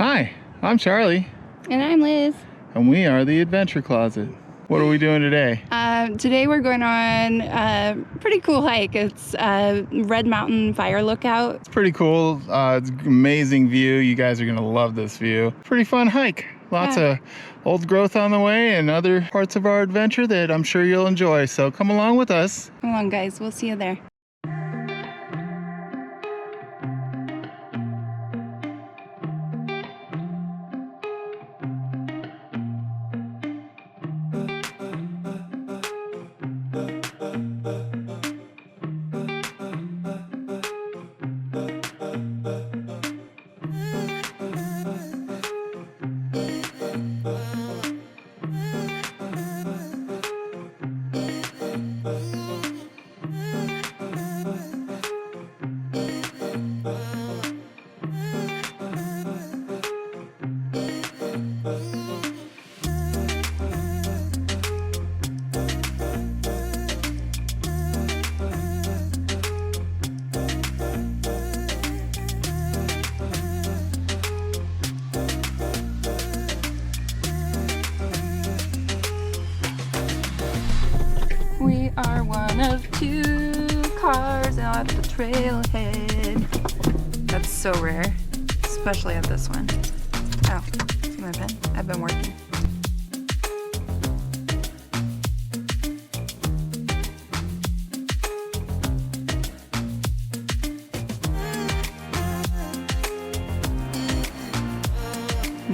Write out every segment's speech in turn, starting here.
Hi, I'm Charlie. And I'm Liz. And we are the Adventure Closet. What are we doing today? Today we're going on a pretty cool hike. It's Red Mountain Fire Lookout. It's pretty cool. It's an amazing view. You guys are going to love this view. Pretty fun hike. Lots of old growth on the way and other parts of our adventure that I'm sure you'll enjoy. So come along with us. Come along, guys. We'll see you there. We are one of two cars at the trailhead. That's so rare, especially at this one. Oh, see my pen? I've been working.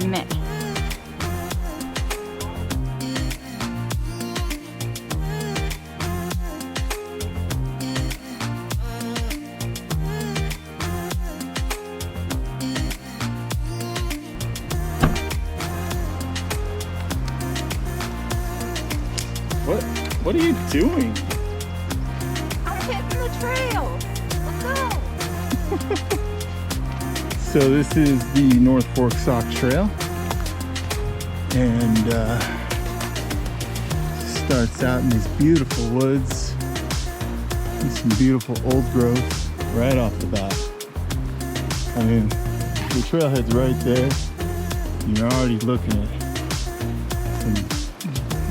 Meh. What are you doing? I'm hitting the trail. Let's go. So this is the North Fork Sock Trail, and starts out in these beautiful woods and some beautiful old growth right off the bat. I mean, the trailhead's right there. You're already looking at some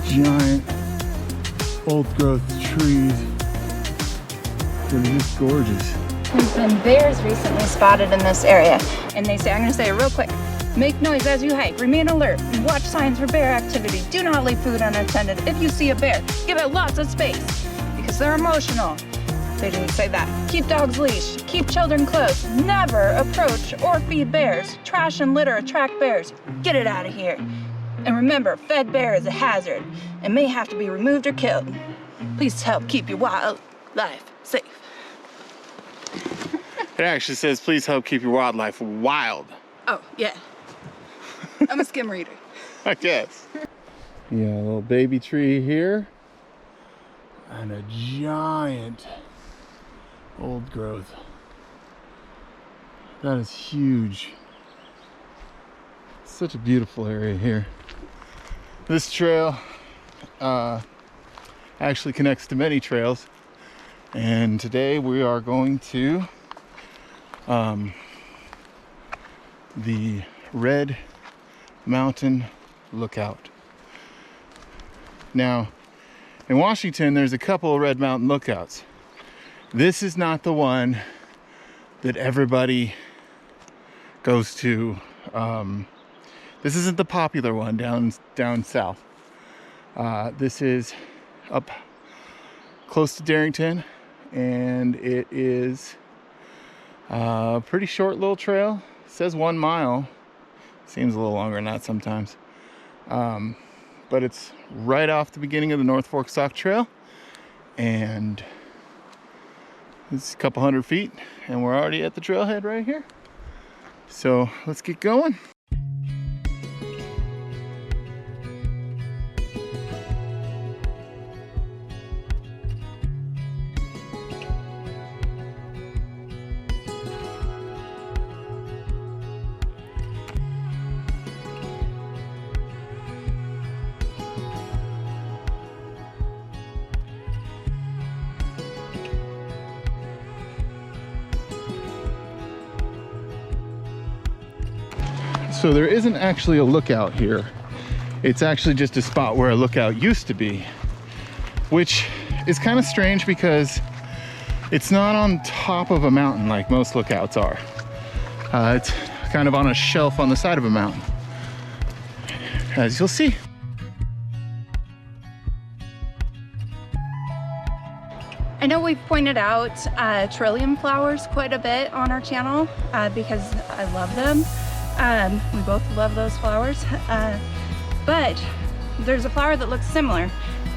giant old growth trees that are just gorgeous. There's been bears recently spotted in this area, and they say, I'm going to say it real quick, make noise as you hike, remain alert, and watch signs for bear activity. Do not leave food unattended. If you see a bear, give it lots of space, because they're emotional. They didn't say that. Keep dogs leashed, keep children close, never approach or feed bears. Trash and litter attract bears. Get it out of here. And remember, fed bear is a hazard and may have to be removed or killed. Please help keep your wildlife safe. It actually says, please help keep your wildlife wild. Oh, yeah. I'm a skim reader. I guess. Yeah, a little baby tree here. And a giant old growth. That is huge. Such a beautiful area here. This trail actually connects to many trails, and today we are going to the Red Mountain Lookout. Now, in Washington, there's a couple of Red Mountain Lookouts. This is not the one that everybody goes to. This isn't the popular one down south. This is up close to Darrington, and it is a pretty short little trail. It says 1 mile. Seems a little longer than that sometimes. But it's right off the beginning of the North Fork Sock Trail, and it's a couple hundred feet, and we're already at the trailhead right here. So let's get going. So there isn't actually a lookout here. It's actually just a spot where a lookout used to be, which is kind of strange because it's not on top of a mountain like most lookouts are. It's kind of on a shelf on the side of a mountain, as you'll see. I know we've pointed out trillium flowers quite a bit on our channel because I love them. We both love those flowers. But there's a flower that looks similar,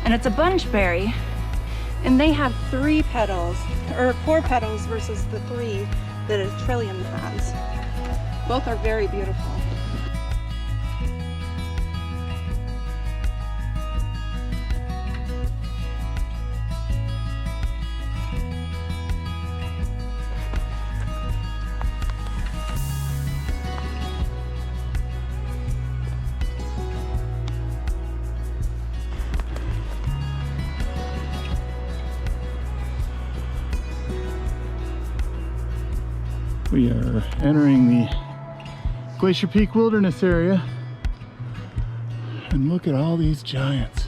and it's a bunchberry, and they have 3 petals, or 4 petals versus the 3 that a trillium has. Both are very beautiful. We are entering the Glacier Peak Wilderness area, and look at all these giants.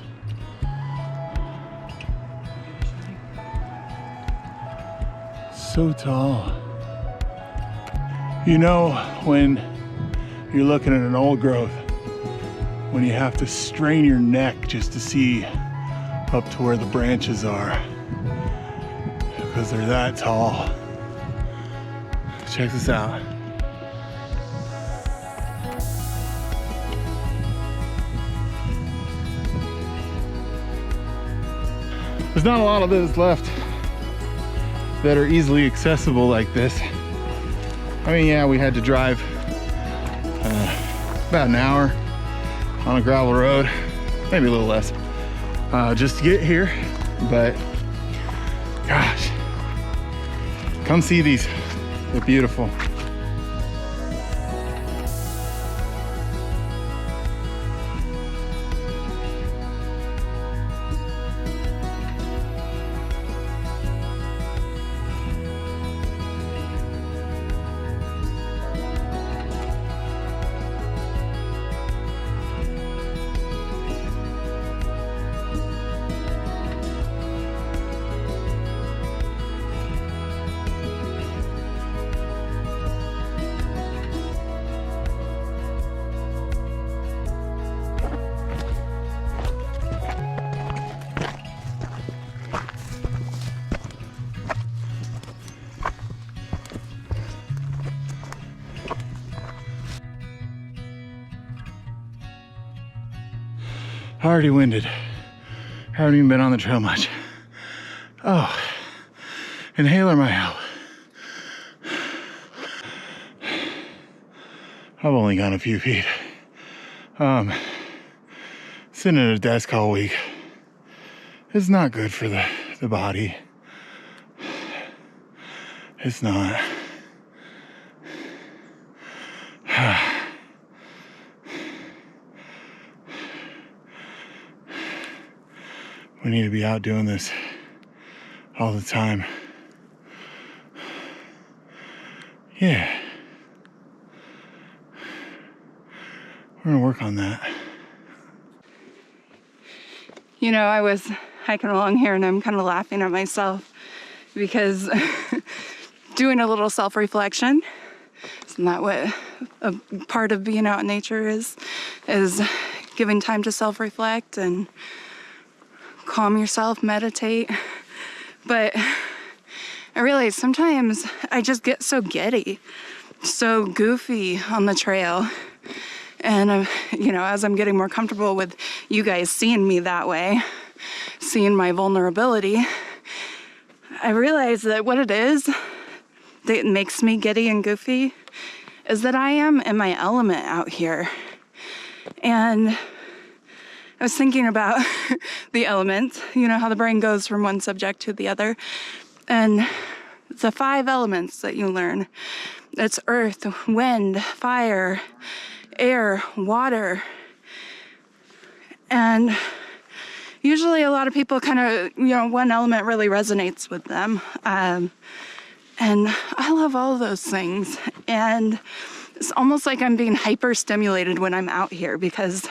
So tall. You know when you're looking at an old growth, when you have to strain your neck just to see up to where the branches are, because they're that tall. Check this out. There's not a lot of those left that are easily accessible like this. I mean, yeah, we had to drive about an hour on a gravel road, maybe a little less, just to get here. But gosh, come see these. They're beautiful. Already winded. Haven't even been on the trail much. Oh, inhaler my help. I've only gone a few feet. Sitting at a desk all week is not good for the body. It's not. We need to be out doing this all the time. Yeah. We're gonna work on that. You know, I was hiking along here and I'm kind of laughing at myself because doing a little self-reflection, isn't that what a part of being out in nature is giving time to self-reflect and calm yourself, meditate. But I realize sometimes I just get so giddy, so goofy on the trail. And, you know, as I'm getting more comfortable with you guys seeing me that way, seeing my vulnerability, I realize that what it is that makes me giddy and goofy is that I am in my element out here. And I was thinking about the elements, you know, how the brain goes from one subject to the other. And the 5 elements that you learn, it's earth, wind, fire, air, water. And usually a lot of people kind of, you know, one element really resonates with them. And I love all those things. And It's almost like I'm being hyper stimulated when I'm out here because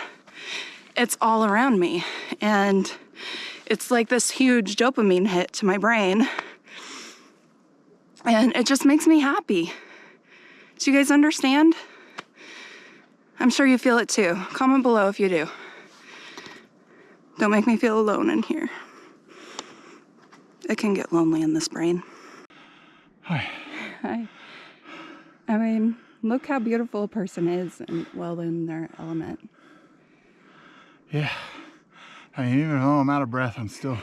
it's all around me. And it's like this huge dopamine hit to my brain. And it just makes me happy. Do you guys understand? I'm sure you feel it too. Comment below if you do. Don't make me feel alone in here. It can get lonely in this brain. Hi. Hi. I mean, look how beautiful a person is and well in their element. Yeah. I mean, even though I'm out of breath, I'm still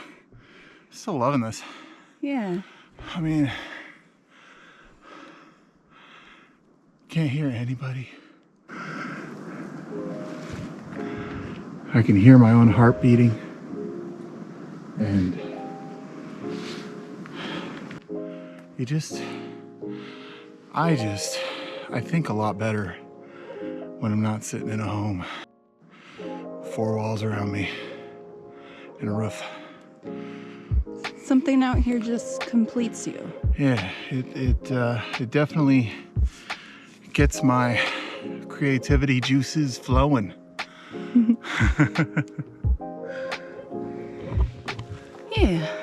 loving this. Yeah. I mean, can't hear anybody. I can hear my own heart beating. And I think a lot better when I'm not sitting in a home. 4 walls around me and a roof. Something out here just completes you. Yeah, it definitely gets my creativity juices flowing. Yeah.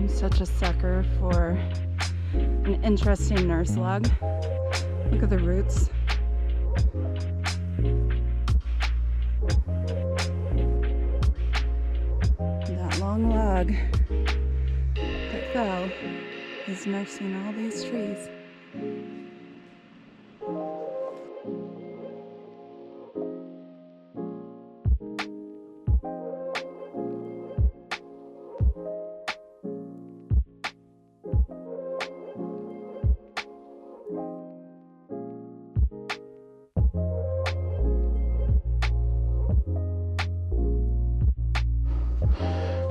Such a sucker for an interesting nurse log. Look at the roots. That long log that fell is nursing all these trees.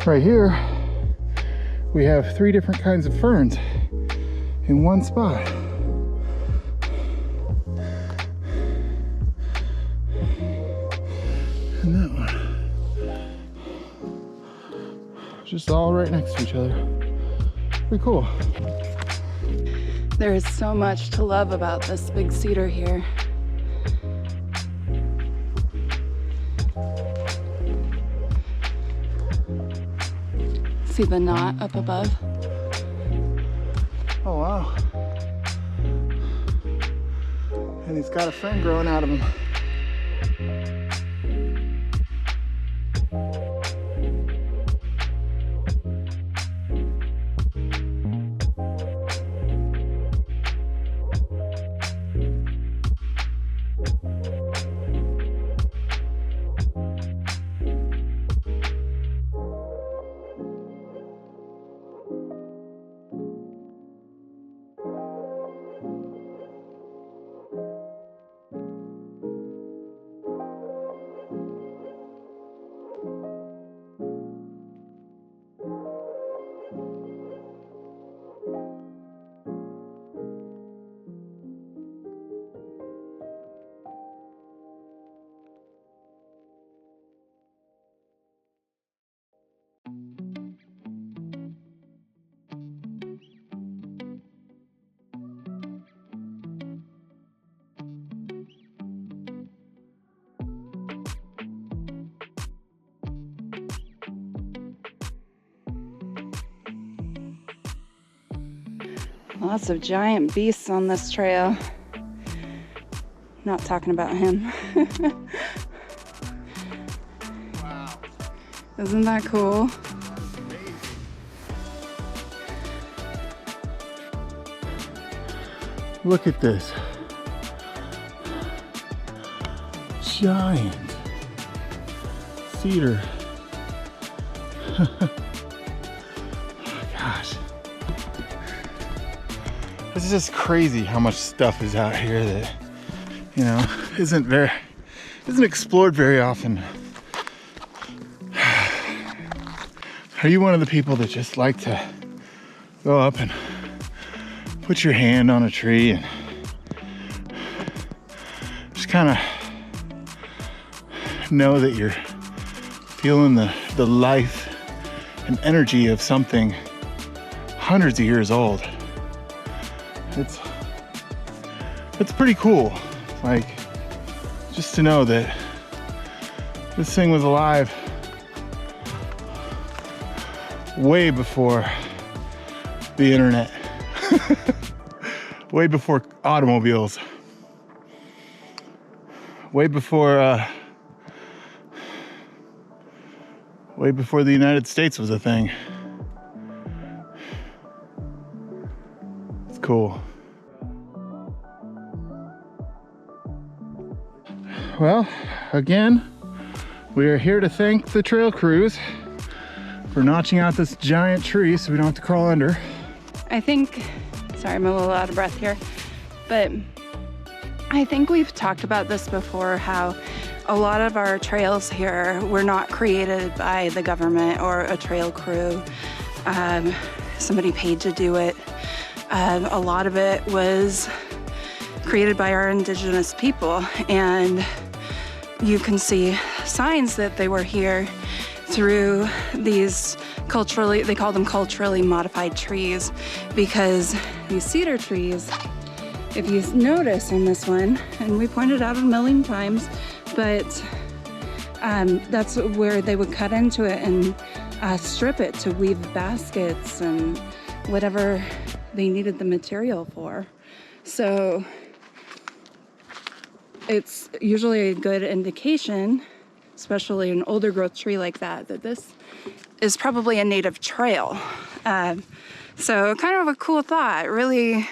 Right here, we have 3 different kinds of ferns in one spot. And that one. Just all right next to each other. Pretty cool. There is so much to love about this big cedar here. See the knot up above? Oh wow. And he's got a fern growing out of him. Lots of giant beasts on this trail. Not talking about him. Wow. Isn't that cool? Look at this. Giant cedar. Gosh. It's just crazy how much stuff is out here that, you know, isn't explored very often. Are you one of the people that just like to go up and put your hand on a tree and just kind of know that you're feeling the life and energy of something hundreds of years old? It's pretty cool. Like, just to know that this thing was alive way before the internet, way before automobiles, way before the United States was a thing. It's cool. Well, again, we are here to thank the trail crews for notching out this giant tree so we don't have to crawl under. I think, sorry, I'm a little out of breath here, but I think we've talked about this before, how a lot of our trails here were not created by the government or a trail crew. Somebody paid to do it. A lot of it was created by our indigenous people, and you can see signs that they were here through these culturally, they call them culturally modified trees, because these cedar trees, if you notice on this one, and we pointed out a million times, but that's where they would cut into it and strip it to weave baskets and whatever they needed the material for. So it's usually a good indication, especially an older growth tree like that, that this is probably a native trail. So kind of a cool thought, really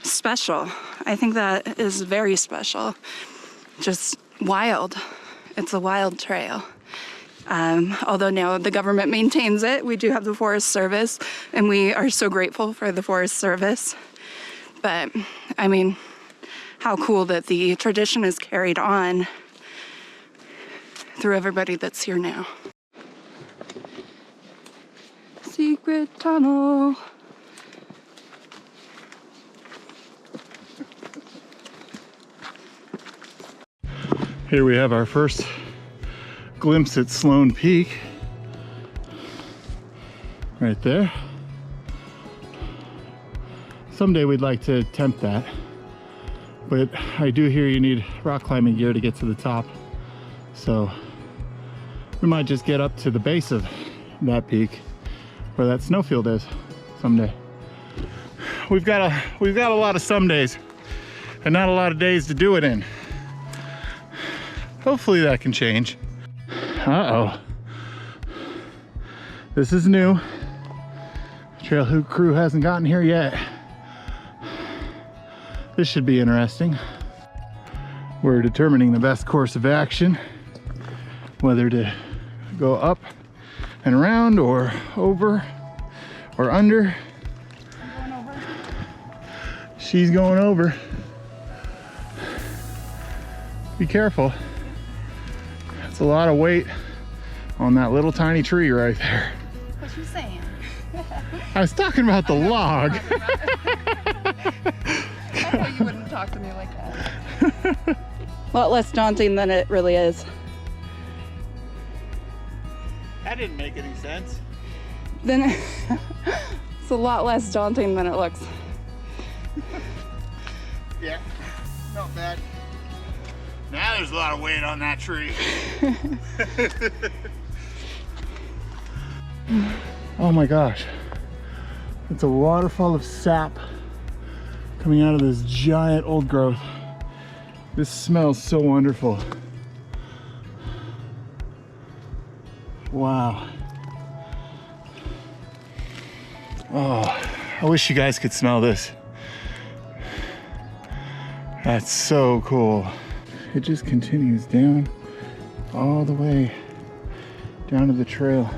special. I think that is very special. Just wild. It's a wild trail. Although now the government maintains it, we do have the Forest Service, and we are so grateful for the Forest Service. But I mean, how cool that the tradition is carried on through everybody that's here now. Secret tunnel. Here we have our first glimpse at Sloan Peak. Right there. Someday we'd like to attempt that, but I do hear you need rock climbing gear to get to the top. So we might just get up to the base of that peak where that snowfield is someday. We've got a lot of some days and not a lot of days to do it in. Hopefully that can change. Uh-oh. This is new. Trail crew hasn't gotten here yet. This should be interesting. We're determining the best course of action, whether to go up and around or over or under. I'm going over. She's going over. Be careful. That's a lot of weight on that little tiny tree right there. What you saying? I was talking about the log. I thought you wouldn't talk to me like that. A lot less daunting than it really is. That didn't make any sense. Then it's a lot less daunting than it looks. Yeah, not bad. Now there's a lot of weight on that tree. Oh my gosh. It's a waterfall of sap coming out of this giant old growth. This smells so wonderful. Wow. Oh, I wish you guys could smell this. That's so cool. It just continues down all the way down to the trail.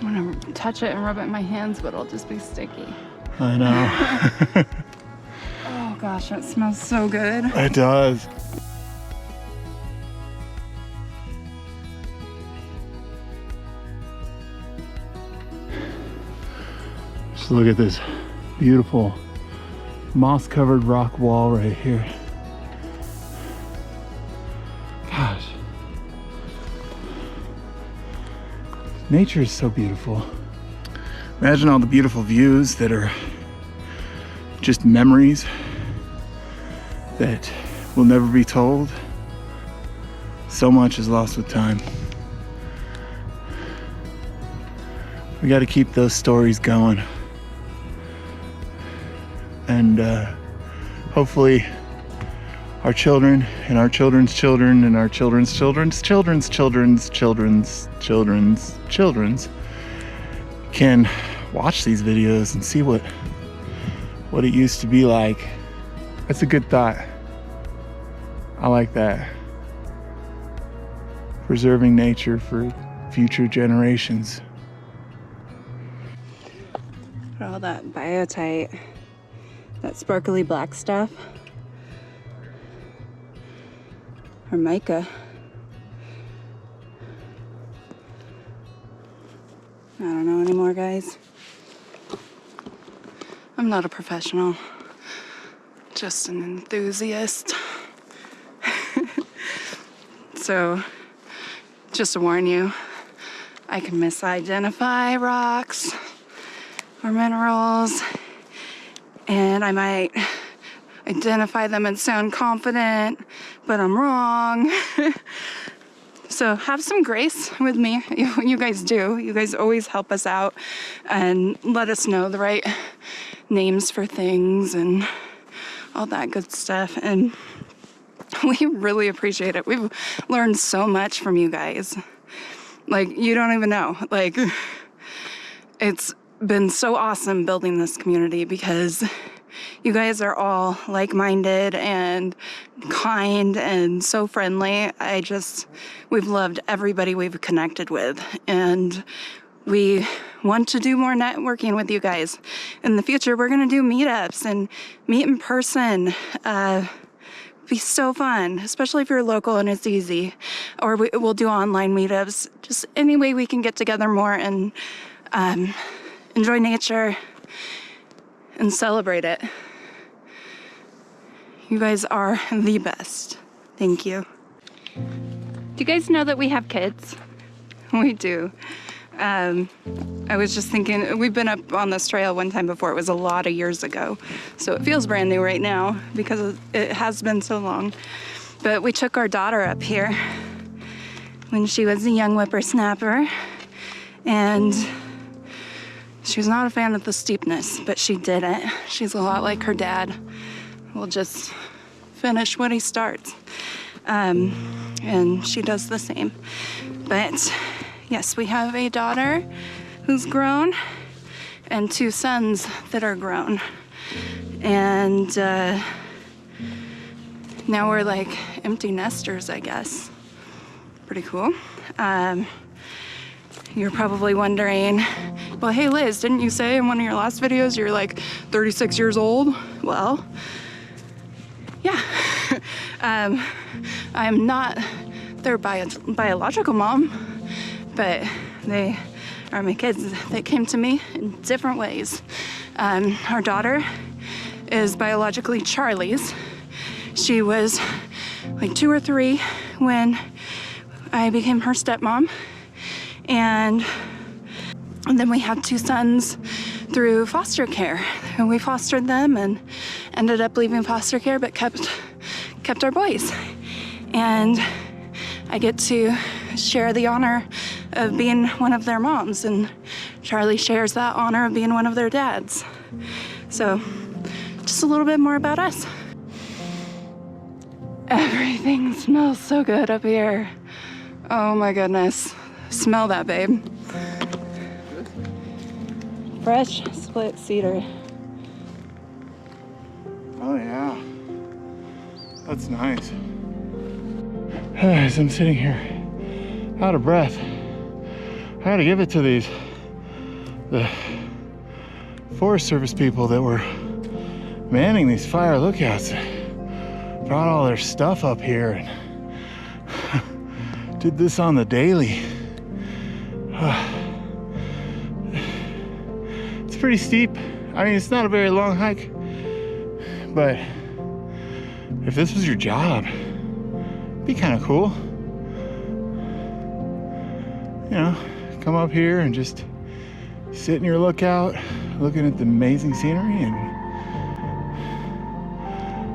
I'm gonna touch it and rub it in my hands, but it'll just be sticky. I know. Oh gosh, it smells so good. It does. Just look at this beautiful moss-covered rock wall right here. Gosh. Nature is so beautiful. Imagine all the beautiful views that are just memories that will never be told. So much is lost with time. We got to keep those stories going. And hopefully our children and our children's children and our children's children's children's children's children's children's children's can watch these videos and see what it used to be like. That's a good thought. I like that. Preserving nature for future generations. All that biotite, that sparkly black stuff, or mica. I don't know anymore, guys. I'm not a professional, just an enthusiast. So, just to warn you, I can misidentify rocks or minerals, and I might identify them and sound confident, but I'm wrong. So have some grace with me. You guys do. You guys always help us out and let us know the right names for things and all that good stuff. And we really appreciate it. We've learned so much from you guys. Like, you don't even know. Like, it's been so awesome building this community because you guys are all like-minded and kind and so friendly. We've loved everybody we've connected with, and we want to do more networking with you guys. In the future, we're gonna do meetups and meet in person. Be so fun, especially if you're local and it's easy. Or we'll do online meetups. Just any way we can get together more and enjoy nature and celebrate it. You guys are the best. Thank you. Do you guys know that we have kids? We do. I was just thinking, we've been up on this trail one time before. It was a lot of years ago. So it feels brand new right now because it has been so long. But we took our daughter up here when she was a young whippersnapper. And she was not a fan of the steepness, but she did it. She's a lot like her dad. We'll just finish what he starts. And she does the same. But yes, we have a daughter who's grown and 2 sons that are grown. And now we're like empty nesters, I guess. Pretty cool. You're probably wondering, well, hey Liz, didn't you say in one of your last videos you're like 36 years old? Well, yeah. I'm not their biological mom, but they are my kids that came to me in different ways. Our daughter is biologically Charlie's. She was like 2 or 3 when I became her stepmom. And then we had 2 sons through foster care, and we fostered them and ended up leaving foster care, but kept our boys. And I get to share the honor of being one of their moms, and Charlie shares that honor of being one of their dads. So just a little bit more about us. Everything smells so good up here. Oh my goodness. Smell that, babe. Fresh split cedar. Oh yeah, that's nice. As I'm sitting here out of breath, I gotta give it to the Forest Service people that were manning these fire lookouts brought all their stuff up here and did this on the daily. It's pretty steep. I mean, it's not a very long hike, but if this was your job, it'd be kind of cool. You know, come up here and just sit in your lookout, looking at the amazing scenery and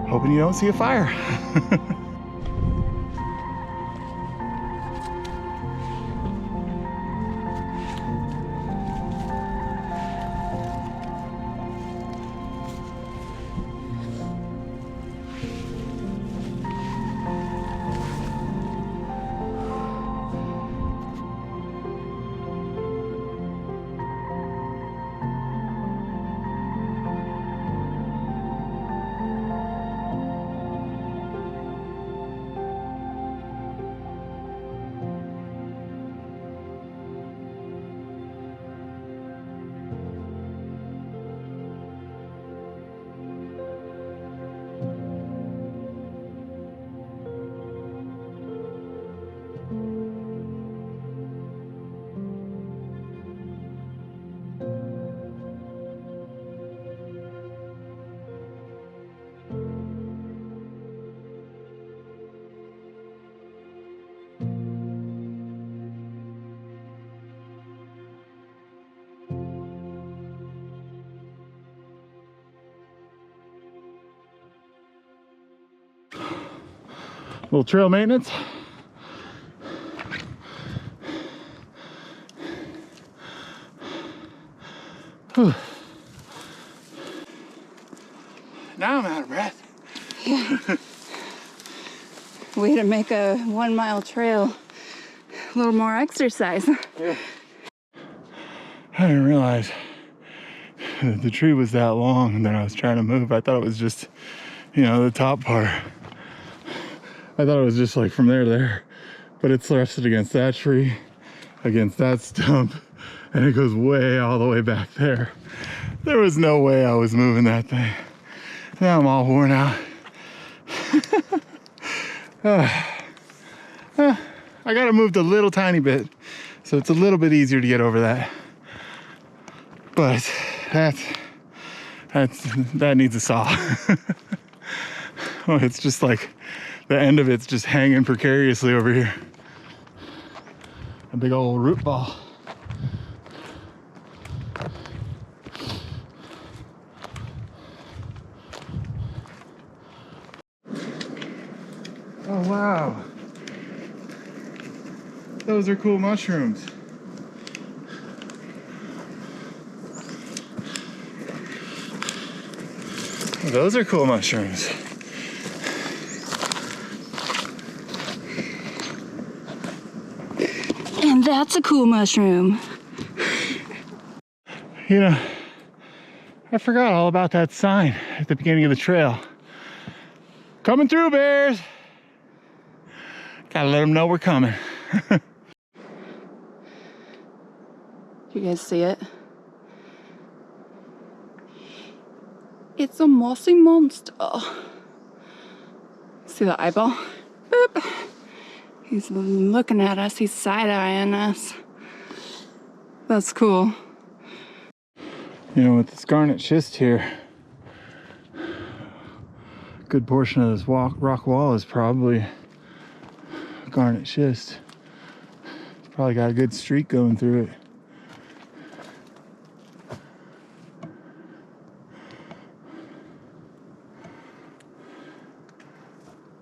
hoping you don't see a fire. Little trail maintenance. Whew. Now I'm out of breath. Yeah. Way to make a 1 mile trail a little more exercise. Yeah. I didn't realize that the tree was that long that I was trying to move. I thought it was just, you know, the top part. I thought it was just like from there to there, but it's rested against that tree, against that stump, and it goes way all the way back there. There was no way I was moving that thing. Now I'm all worn out. I got it moved a little tiny bit, so it's a little bit easier to get over that. But that needs a saw. Oh, it's just like the end of it's just hanging precariously over here. A big old root ball. Oh wow. Those are cool mushrooms. Those are cool mushrooms. And that's a cool mushroom. You know, I forgot all about that sign at the beginning of the trail. Coming through, bears. Gotta let them know we're coming. You guys see it? It's a mossy monster. See the eyeball? Boop. He's looking at us. He's side-eyeing us. That's cool. You know, with this garnet schist here, a good portion of this rock wall is probably garnet schist. It's probably got a good streak going through it.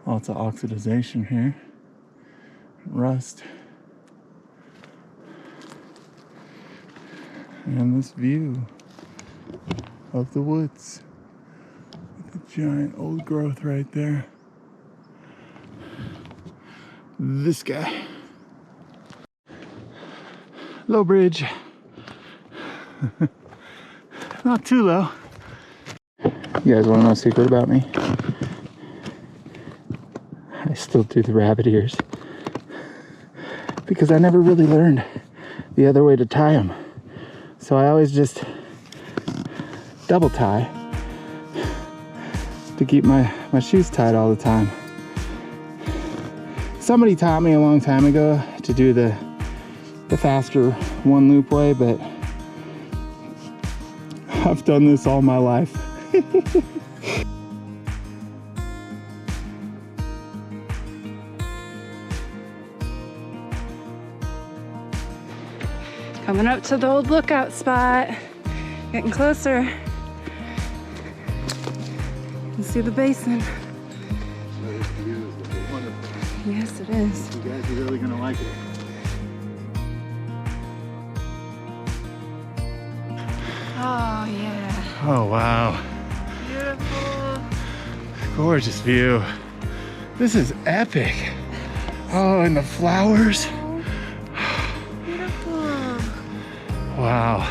Lots of oxidization here, rust, and this view of the woods with the giant old growth right there. This guy, low bridge, not too low. You guys want to know a secret about me? I still do the rabbit ears because I never really learned the other way to tie them. So I always just double tie to keep my shoes tied all the time. Somebody taught me a long time ago to do the faster one loop way, but I've done this all my life. Coming up to the old lookout spot. Getting closer. You can see the basin. This view is wonderful. Yes, it is. You guys are really gonna like it. Oh, yeah. Oh, wow. Beautiful. Gorgeous view. This is epic. Oh, and the flowers. Beautiful. Wow.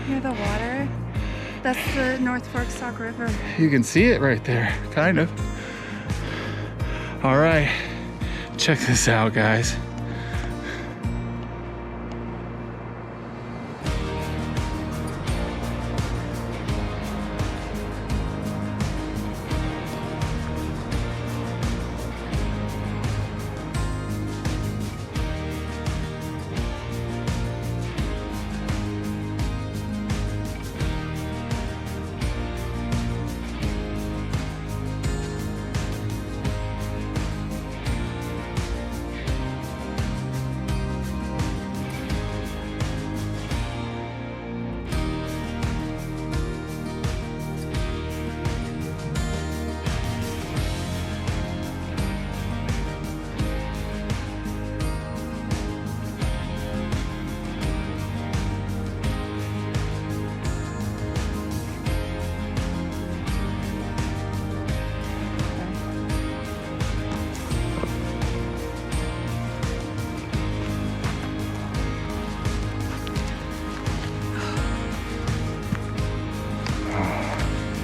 Near the water. That's the North Fork Sauk River. You can see it right there, kind of. All right, check this out, guys.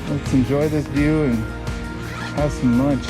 Let's enjoy this view and have some lunch.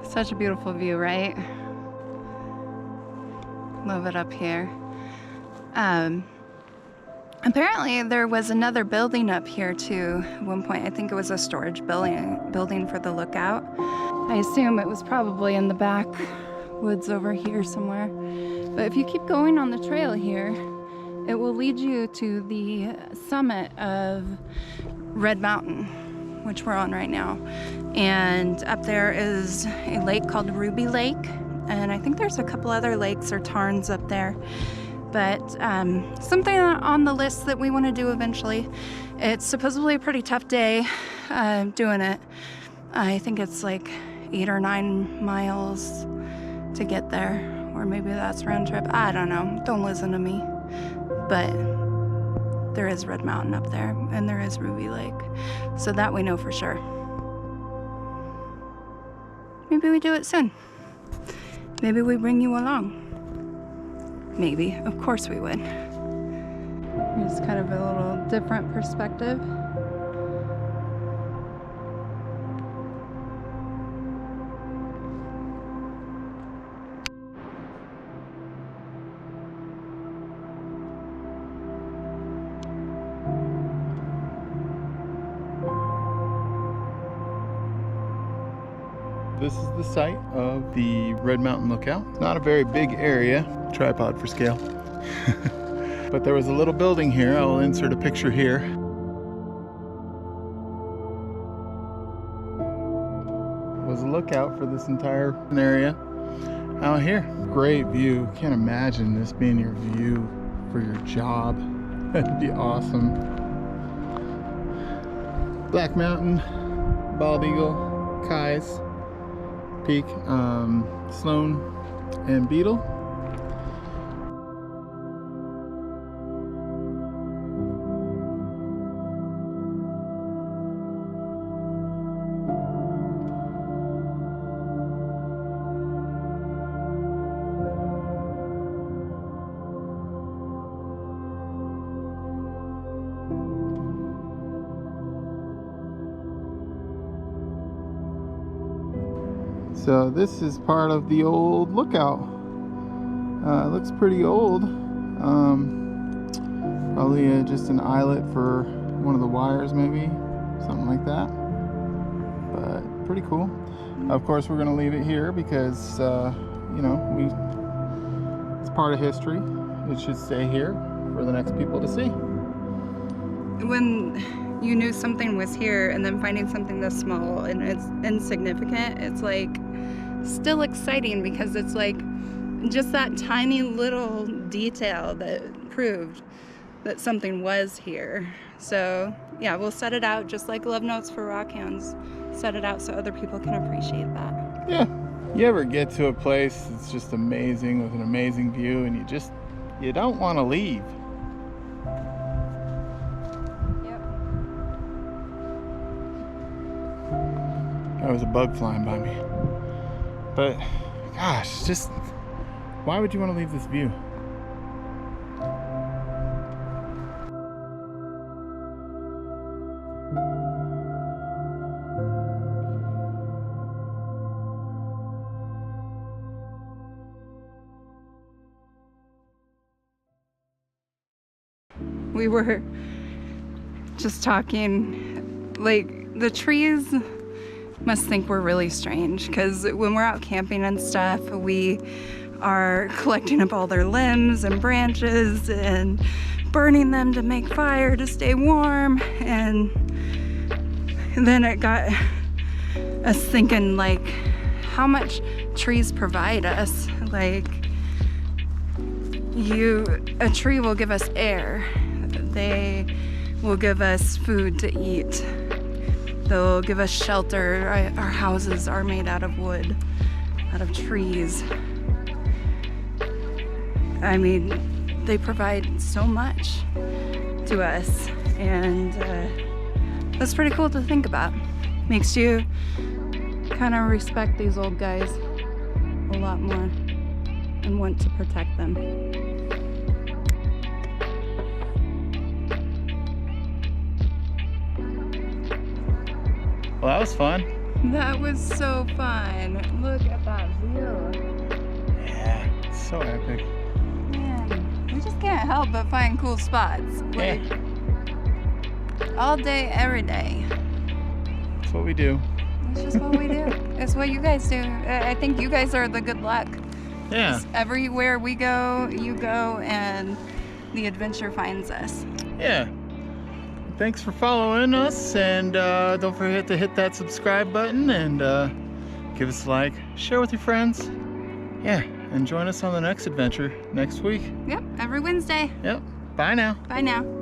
Such a beautiful view, right? Love it up here. Apparently there was another building up here too at one point. I think it was a storage building for the lookout. I assume it was probably in the back woods over here somewhere. But if you keep going on the trail here, it will lead you to the summit of Red Mountain, which we're on right now. And up there is a lake called Ruby Lake. And I think there's a couple other lakes or tarns up there. But something on the list that we want to do eventually. It's supposedly a pretty tough day doing it. I think it's like 8 or 9 miles to get there. Or maybe that's round trip. I don't know. Don't listen to me. But there is Red Mountain up there, and there is Ruby Lake. So that we know for sure. Maybe we do it soon. Maybe we bring you along. Maybe, of course we would. It's kind of a little different perspective. This is the site of the Red Mountain Lookout. It's not a very big area, tripod for scale. But there was a little building here. I'll insert a picture here. It was a lookout for this entire area out here. Great view. Can't imagine this being your view for your job. That'd be awesome. Black Mountain, Bald Eagle, Kai's Peak, Sloan, and Beetle. So this is part of the old lookout. It looks pretty old. Probably just an eyelet for one of the wires, maybe something like that. But pretty cool. Of course, we're going to leave it here because you know, it's part of history. It should stay here for the next people to see. When you knew something was here and then finding something this small and it's insignificant, it's like still exciting because it's like just that tiny little detail that proved that something was here. So yeah, we'll set it out just like Love Notes for Rockhounds. Set it out so other people can appreciate that. Yeah. You ever get to a place that's just amazing with an amazing view and you don't want to leave. Yep. There was a bug flying by me. But gosh, just why would you want to leave this view? We were just talking, like the trees must think we're really strange because when we're out camping and stuff, we are collecting up all their limbs and branches and burning them to make fire to stay warm. And then it got us thinking, like, how much trees provide us. Like, a tree will give us air. They will give us food to eat. They'll give us shelter. Our houses are made out of wood, out of trees. I mean, they provide so much to us, and that's pretty cool to think about. Makes you kind of respect these old guys a lot more and want to protect them. Well, that was fun. That was so fun. Look at that view. Yeah, it's so epic. Man, we just can't help but find cool spots. Like, all day, every day. That's what we do. It's just what we do. It's what you guys do. I think you guys are the good luck. Yeah. Just everywhere we go, you go, and the adventure finds us. Yeah. Thanks for following us, and don't forget to hit that subscribe button and give us a like, share with your friends. Yeah, and join us on the next adventure next week. Yep, every Wednesday. Yep. Bye now. Bye now.